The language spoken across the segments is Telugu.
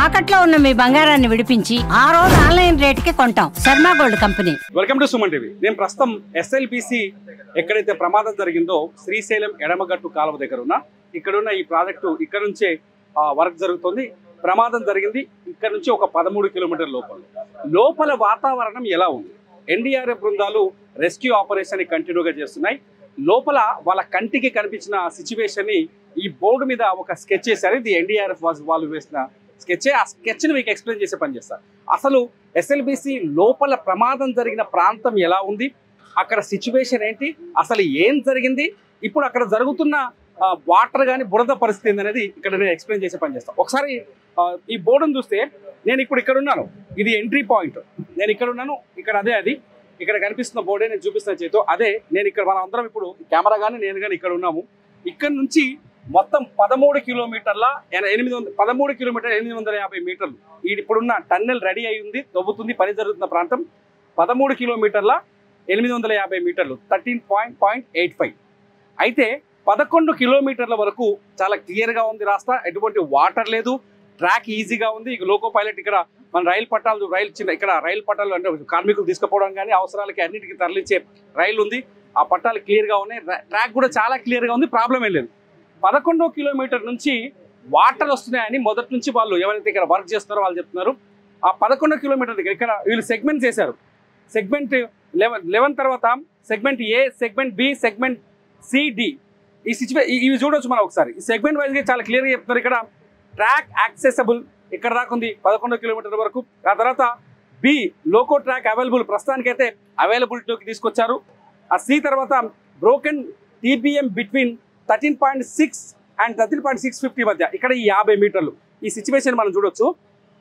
తాకట్లో ఉన్న మీ బంగారాన్ని విడిపించి ఆ రోజు ఆన్లైన్ రేటుకి కొంటాం. Sharma gold company. Welcome to Suman TV. నేను ప్రస్తుతం ఎస్ఎల్బిసి ఎక్కడైతే ప్రమాదం జరిగిందో శ్రీశైలం ఎడమగట్టు కాలువ దగ్గర ఉన్నా. ఇక్కడ ఉన్న ఈ ప్రాజెక్టు ఇక్కడ నుంచే వర్క్ జరుగుతుంది. ప్రమాదం జరిగింది ఇక్కడ నుంచి ఒక 13 కిలోమీటర్ల లోపల వాతావరణం ఎలా ఉంది? ఎన్డీఆర్ఎఫ్ బృందాలు రెస్క్యూ ఆపరేషన్ కంటిన్యూగా చేస్తున్నాయి. లోపల వాళ్ళ కంటికి కనిపించిన సిచ్యువేషన్ ని ఈ బోర్డు మీద ఒక స్కెచ్ చేశారు. ఇది ఎన్డీఆర్ఎఫ్ వాళ్ళు వేసిన స్కెచ్. ఆ స్కెచ్ ని మీకు ఎక్స్ప్లెయిన్ చేసే పని చేస్తారు. అసలు ఎస్ఎల్బిసి లోపల ప్రమాదం జరిగిన ప్రాంతం ఎలా ఉంది, అక్కడ సిచ్యువేషన్ ఏంటి, అసలు ఏం జరిగింది, ఇప్పుడు అక్కడ జరుగుతున్న వాటర్ కానీ బురద పరిస్థితి అనేది ఇక్కడ నేను ఎక్స్ప్లెయిన్ చేసే పని చేస్తాను. ఒకసారి ఈ బోర్డును చూస్తే నేను ఇప్పుడు ఇక్కడ ఉన్నాను. ఇది ఎంట్రీ పాయింట్. నేను ఇక్కడ ఉన్నాను. ఇక్కడ అదే అది ఇక్కడ కనిపిస్తున్న బోర్డే నేను చూపిస్తున్న చేతో అదే నేను ఇక్కడ మనం అందరం ఇప్పుడు కెమెరా కానీ నేను కానీ ఇక్కడ ఉన్నాము. ఇక్కడ నుంచి మొత్తం 13 కిలోమీటర్ల 850 మీటర్లు ఇప్పుడున్న టన్నెల్ రెడీ అయి ఉంది, తవ్వుతుంది, పని జరుగుతున్న ప్రాంతం 13 కిలోమీటర్ల 850 మీటర్లు 13.85. అయితే 11 కిలోమీటర్ల వరకు చాలా క్లియర్గా ఉంది రాస్తా. ఎటువంటి వాటర్ లేదు, ట్రాక్ ఈజీగా ఉంది. లోకో పైలట్ ఇక్కడ మన రైలు పట్టాలు అంటే కార్మికులు తీసుకుపోవడం కానీ అవసరాలకి అన్నిటికీ తరలించే రైలు ఉంది. ఆ పట్టాలు క్లియర్గా ఉన్నాయి. ట్రాక్ కూడా చాలా క్లియర్గా ఉంది, ప్రాబ్లం ఏం లేదు. 11వ కిలోమీటర్ నుంచి వాటర్ వస్తున్నాయని మొదటి నుంచి వాళ్ళు ఎవరైతే ఇక్కడ వర్క్ చేస్తున్నారో వాళ్ళు చెప్తున్నారు. ఆ 11 కిలోమీటర్ దగ్గర ఇక్కడ వీళ్ళు సెగ్మెంట్ చేశారు. సెగ్మెంట్ 11 తర్వాత సెగ్మెంట్ ఏ, సెగ్మెంట్ బి, సెగ్మెంట్ సిడి ఇవి చూడవచ్చు మనం ఒకసారి. ఈ సెగ్మెంట్ వైజ్గా చాలా క్లియర్గా చెప్తున్నారు. ఇక్కడ ట్రాక్ యాక్సెసబుల్ ఇక్కడ దాకా ఉంది 11 కిలోమీటర్ల వరకు. ఆ తర్వాత బి లోకో ట్రాక్ అవైలబుల్, ప్రస్తుతానికైతే అవైలబిలిటీకి తీసుకొచ్చారు. ఆ సి తర్వాత బ్రోకెన్ టీబీఎం బిట్వీన్ 13.6 అండ్ 13.650 మధ్య ఇక్కడ ఈ 50 మీటర్లు. ఈ సిచ్యువేషన్ మనం చూడొచ్చు.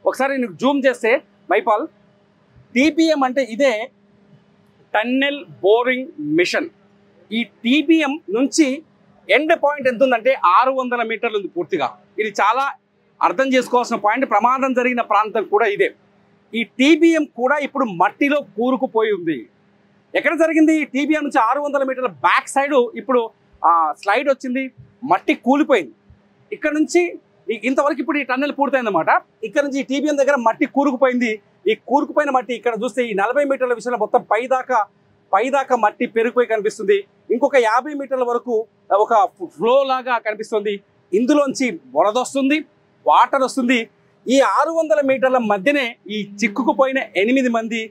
ఒకసారి నేను జూమ్ చేస్తే మైపాల్ టీబీఎం అంటే ఇదే టన్నెల్ బోరింగ్ మిషన్. ఈ టీబీఎం నుంచి ఎండ్ పాయింట్ ఎంత ఉందంటే 600 మీటర్లు ఉంది పూర్తిగా. ఇది చాలా అర్థం చేసుకోవాల్సిన పాయింట్. ప్రమాదం జరిగిన ప్రాంతం కూడా ఇదే. ఈ టీబీఎం కూడా ఇప్పుడు మట్టిలో కూరుకుపోయి ఉంది. ఎక్కడ జరిగింది? ఈ టీబీఎం నుంచి 600 మీటర్ల బ్యాక్ సైడ్ ఇప్పుడు స్లైడ్ వచ్చింది, మట్టి కూలిపోయింది. ఇక్కడ నుంచి ఇంతవరకు ఇప్పుడు ఈ టన్నెల్ పూర్తయిందన్నమాట. ఇక్కడ నుంచి ఈ టీబీఎం దగ్గర మట్టి కూరుకుపోయింది. ఈ కూరుకుపోయిన మట్టి ఇక్కడ చూస్తే ఈ 40 మీటర్ల విషయంలో మొత్తం పైదాకా మట్టి పెరిగిపోయి కనిపిస్తుంది. ఇంకొక 50 మీటర్ల వరకు ఒక ఫ్లో లాగా కనిపిస్తుంది. ఇందులోంచి వరద వస్తుంది, వాటర్ వస్తుంది. ఈ 600 మీటర్ల మధ్యనే ఈ చిక్కుకుపోయిన 8 మంది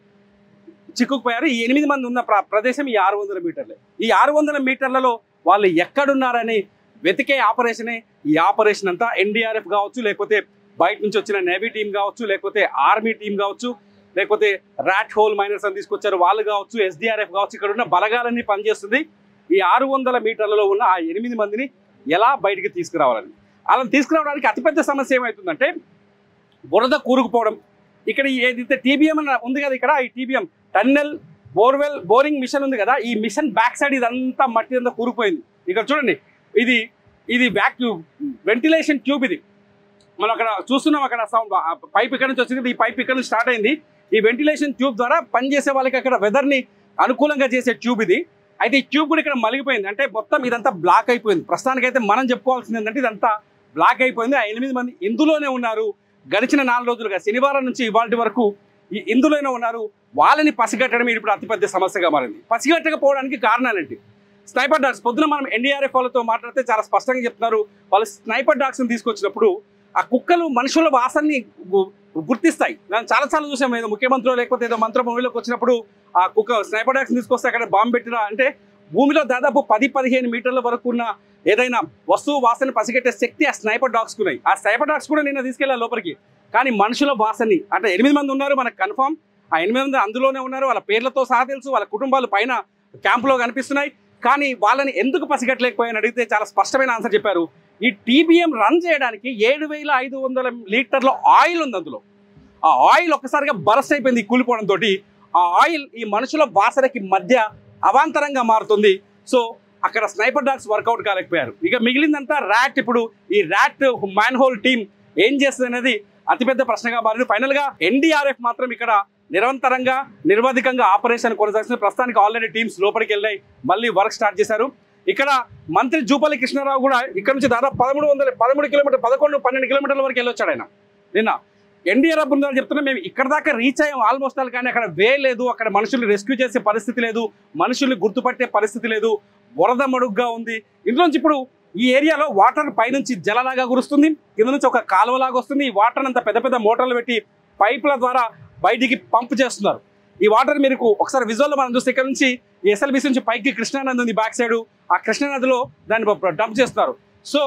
చిక్కుకుపోయారు. ఈ 8 మంది ఉన్న ప్రదేశం ఈ 600 మీటర్లే. ఈ 600 మీటర్లలో వాళ్ళు ఎక్కడున్నారని వెతికే ఆపరేషనే ఈ ఆపరేషన్ అంతా. ఎన్డీఆర్ఎఫ్ కావచ్చు, లేకపోతే బయట నుంచి వచ్చిన నేవీ టీం కావచ్చు, లేకపోతే ఆర్మీ టీం కావచ్చు, లేకపోతే ర్యాట్ హోల్ మైనర్స్ అని తీసుకొచ్చారు వాళ్ళు కావచ్చు, ఎస్డీఆర్ఎఫ్ కావచ్చు, ఇక్కడ ఉన్న బలగాలన్నీ పనిచేస్తుంది. ఈ 600 మీటర్లలో ఉన్న ఆ 8 మందిని ఎలా బయటికి తీసుకురావాలని. అలా తీసుకురావడానికి అతిపెద్ద సమస్య ఏమవుతుందంటే బురద కూరుకుపోవడం. ఇక్కడ ఏదైతే టీబీఎం ఉంది కదా, ఇక్కడ ఈ టీబీఎం టన్నెల్ బోరింగ్ మిషన్ ఉంది కదా, ఈ మిషన్ బ్యాక్ సైడ్ ఇదంతా మట్టి అంతా కూరుకుపోయింది. ఇక్కడ చూడండి, ఇది వెంటిలేషన్ ట్యూబ్. ఇది మనం అక్కడ చూస్తున్నాం. అక్కడ సౌండ్ పైప్ ఇక్కడ నుంచి వచ్చింది, ఈ పైప్ ఇక్కడ నుంచి స్టార్ట్ అయింది. ఈ వెంటిలేషన్ ట్యూబ్ ద్వారా పనిచేసే వాళ్ళకి అక్కడ వెదర్ని అనుకూలంగా చేసే ట్యూబ్ ఇది. అయితే ఈ ట్యూబ్ కూడా ఇక్కడ మలిగిపోయింది. అంటే మొత్తం ఇదంతా బ్లాక్ అయిపోయింది. ప్రస్తుతానికైతే మనం చెప్పుకోవాల్సింది ఏంటంటే ఇదంతా బ్లాక్ అయిపోయింది. ఆ 8 మంది ఇందులోనే ఉన్నారు. గడిచిన 4 రోజులుగా శనివారం నుంచి ఇవాళ వరకు ఇందులోనే ఉన్నారు. వాళ్ళని పసిగట్టడం ఇప్పుడు అతిపెద్ద సమస్యగా మారింది. పసిగట్టకపోవడానికి కారణాలేంటి? Sniffer dogs. పొద్దున మనం ఎన్డీఆర్ఎఫ్ వాళ్ళతో మాట్లాడితే చాలా స్పష్టంగా చెప్తున్నారు. వాళ్ళు స్నైపర్ డాగ్స్ని తీసుకొచ్చినప్పుడు ఆ కుక్కలు మనుషుల వాసనని గుర్తిస్తాయి. నేను చాలాసార్లు చూసాము. ఏదో ముఖ్యమంత్రి లేకపోతే ఏదో మంత్రి భూమిలోకి వచ్చినప్పుడు ఆ కుక్క స్నైపర్ డాగ్స్ని తీసుకొస్తే అక్కడ బాంబు పెట్టినా అంటే భూమిలో దాదాపు 10-15 మీటర్ల వరకు ఉన్న ఏదైనా వస్తువు వాసన పసిగట్టే శక్తి ఆ స్నైపర్ డాగ్స్ ఉన్నాయి. ఆ స్నైపర్ డాగ్స్ కూడా నిన్న తీసుకెళ్ళాలి లోపలికి. కానీ మనుషుల వాసని అంటే 8 మంది ఉన్నారు మనకు కన్ఫామ్. ఆ 8 మంది అందులోనే ఉన్నారు. వాళ్ళ పేర్లతో సహా తెలుసు. వాళ్ళ కుటుంబాలు పైన క్యాంపులో కనిపిస్తున్నాయి. కానీ వాళ్ళని ఎందుకు పసిగట్టలేకపోయాయని అడిగితే చాలా స్పష్టమైన ఆన్సర్ చెప్పారు. ఈ టీబీఎం రన్ చేయడానికి 7,500 లీటర్ల ఆయిల్ ఉంది అందులో. ఆ ఆయిల్ ఒక్కసారిగా బరస్ట్ అయిపోయింది కూలిపోవడంతో. ఆ ఆయిల్ ఈ మనుషుల వాసనకి మధ్య అవాంతరంగా మారుతుంది. సో అక్కడ స్నైపర్ డాగ్స్ వర్కౌట్ కాలేకపోయారు. ఇక మిగిలిందంతా ర్యాట్. ఇప్పుడు ఈ ర్యాట్ మ్యాన్ హోల్ టీం ఏం చేస్తుంది అనేది అతిపెద్ద ప్రశ్నగా మారింది. ఫైనల్గా ఎన్డీఆర్ఎఫ్ మాత్రం ఇక్కడ నిరంతరంగా నిర్వాధికంగా ఆపరేషన్ కొనసాగుతుంది. ప్రస్తుతానికి ఆల్రెడీ టీమ్స్ లోపలికి వెళ్ళాయి, మళ్ళీ వర్క్ స్టార్ట్ చేశారు. ఇక్కడ మంత్రి జూపల్లి కృష్ణారావు కూడా ఇక్కడ నుంచి దాదాపు 13 కిలోమీటర్ 11-12 కిలోమీటర్ల వరకు వెళ్ళొచ్చాడు ఆయన నిన్న. ఎన్డీఆర్ఎఫ్ బృందాలు చెప్తున్నా మేము ఇక్కడ దాకా రీచ్ అయ్యాం ఆల్మోస్ట్ ఆల్, కానీ అక్కడ వే లేదు, అక్కడ మనుషుల్ని రెస్క్యూ చేసే పరిస్థితి లేదు, మనుషుల్ని గుర్తుపట్టే పరిస్థితి లేదు, వరద మడుగ్గా ఉంది. ఇందులోంచి ఇప్పుడు ఈ ఏరియాలో వాటర్ పైనుంచి జలలాగా కురుస్తుంది, కింద నుంచి ఒక కాలువలాగా వస్తుంది. ఈ వాటర్ అంతా పెద్ద పెద్ద మోటార్లు పెట్టి పైపుల ద్వారా బయటికి పంప్ చేస్తున్నారు. ఈ వాటర్ మీరు ఒకసారి విజువల్లో మనం చూస్తే ఇక్కడ నుంచి ఎస్ఎల్బిసి నుంచి పైకి కృష్ణానది ఉంది బ్యాక్ సైడ్, ఆ కృష్ణానదిలో దాన్ని డంప్ చేస్తున్నారు. సో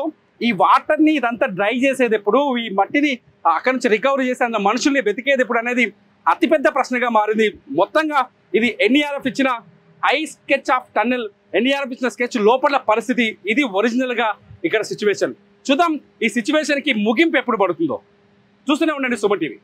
ఈ వాటర్ని ఇదంతా డ్రై చేసేది ఎప్పుడు, ఈ మట్టిని అక్కడి నుంచి రికవరీ చేసే అంత మనుషుల్ని వెతికేది ఎప్పుడు అనేది అతిపెద్ద ప్రశ్నగా మారింది. మొత్తంగా ఇది ఎన్డీఆర్ఎఫ్ ఇచ్చిన I sketch of tunnel, NDRF ఇచ్చిన స్కెచ్ లోపల పరిస్థితి, ఇది ఒరిజినల్గా ఇక్కడ సిచ్యువేషన్. చూద్దాం ఈ సిచ్యువేషన్కి ముగింపు ఎప్పుడు పడుతుందో. చూస్తూనే ఉండండి సుమన్ టీవీ.